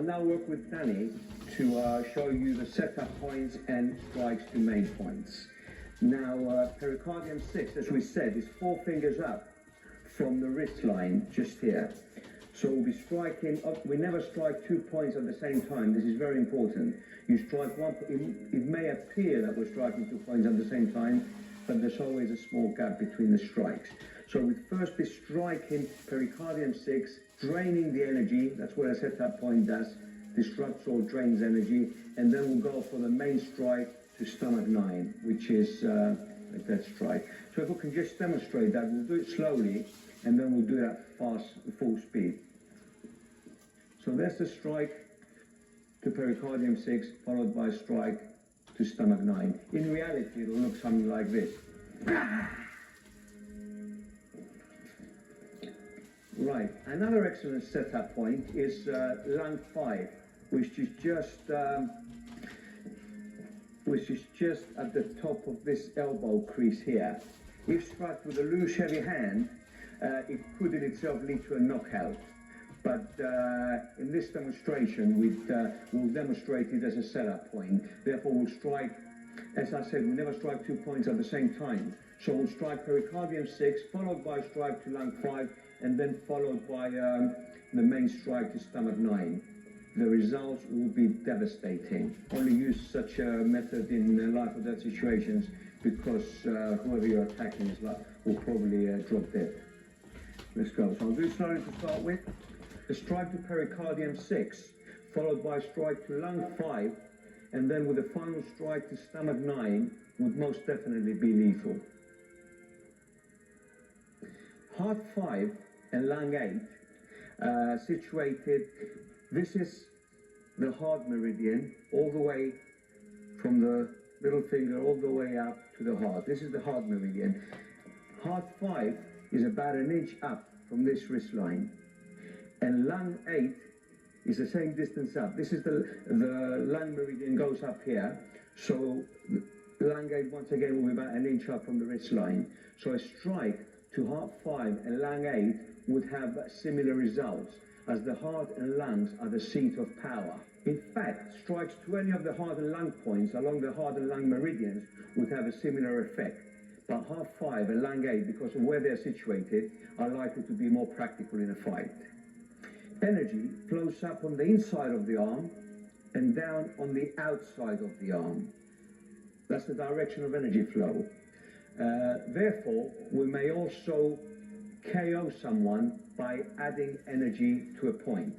I'll now work with Danny to show you the setup points and strikes to main points. Now, pericardium 6, as we said, is 4 fingers up from the wrist line, just here. So we'll be striking up. We never strike 2 points at the same time. This is very important. You strike one, it may appear that we're striking 2 points at the same time, but there's always a small gap between the strikes. So we'd first be striking pericardium 6, draining the energy. That's what a setup point does, disrupts or drains energy, and then we'll go for the main strike to stomach 9, which is like that strike. So if we can just demonstrate that, we'll do it slowly, and then we'll do that fast, full speed. So there's the strike to pericardium 6, followed by a strike to stomach 9. In reality, it'll look something like this. Right, another excellent setup point is lung 5, which is just at the top of this elbow crease here. If struck with a loose, heavy hand, it could in itself lead to a knockout. But in this demonstration, we'll demonstrate it as a setup point. Therefore, we'll strike, as I said, we never strike 2 points at the same time. So we'll strike pericardium 6, followed by a strike to lung 5, and then followed by the main strike to stomach 9. The results will be devastating. Only use such a method in life or death situations because whoever you're attacking will probably drop dead. Let's go. So I'll do slowly to start with. A strike to pericardium 6, followed by a strike to lung 5, and then with a final strike to stomach 9 would most definitely be lethal. Heart 5 and lung 8 situated, this is the heart meridian all the way from the middle finger all the way up to the heart. This is the heart meridian. Heart 5 is about an inch up from this wrist line, and lung 8 is the same distance up. This is the lung meridian goes up here, so lung 8 once again will be about an inch up from the wrist line. So a strike to heart 5 and lung 8 would have similar results, as the heart and lungs are the seat of power. In fact, strikes to any of the heart and lung points along the heart and lung meridians would have a similar effect. But heart 5 and lung 8, because of where they're situated, are likely to be more practical in a fight. Energy flows up on the inside of the arm and down on the outside of the arm. That's the direction of energy flow. Therefore, we may also KO someone by adding energy to a point.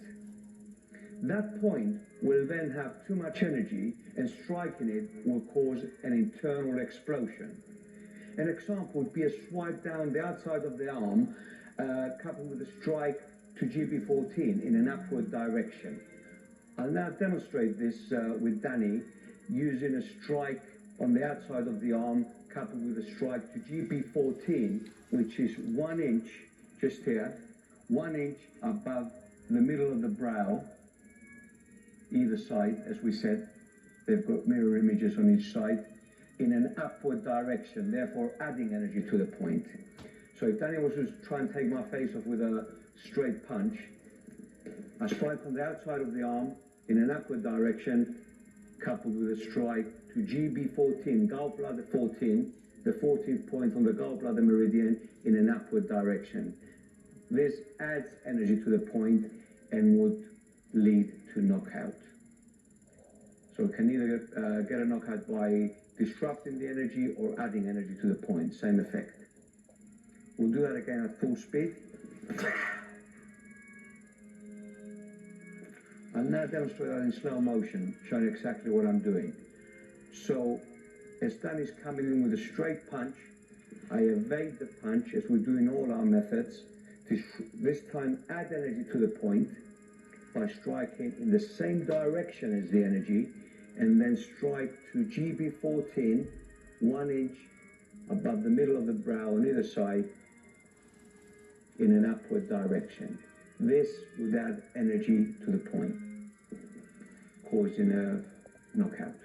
That point will then have too much energy, and striking it will cause an internal explosion. An example would be a swipe down the outside of the arm, coupled with a strike to GB14 in an upward direction. I'll now demonstrate this with Danny, using a strike on the outside of the arm, coupled with a strike to GB14, which is 1 inch, just here, 1 inch above the middle of the brow, either side, as we said. They've got mirror images on each side, in an upward direction, therefore adding energy to the point. So if Danny was to try and take my face off with a straight punch, I strike on the outside of the arm in an upward direction, coupled with a strike to GB14, gallbladder 14, the 14th point on the gallbladder meridian, in an upward direction. This adds energy to the point and would lead to knockout. So it can either get a knockout by disrupting the energy or adding energy to the point, same effect. We'll do that again at full speed. I'll now demonstrate that in slow motion, showing exactly what I'm doing. So, as Danny's coming in with a straight punch, I evade the punch, as we do in all our methods. This time, add energy to the point by striking in the same direction as the energy, and then strike to GB14, 1 inch above the middle of the brow on either side, in an upward direction. This would add energy to the point, causing a knockout.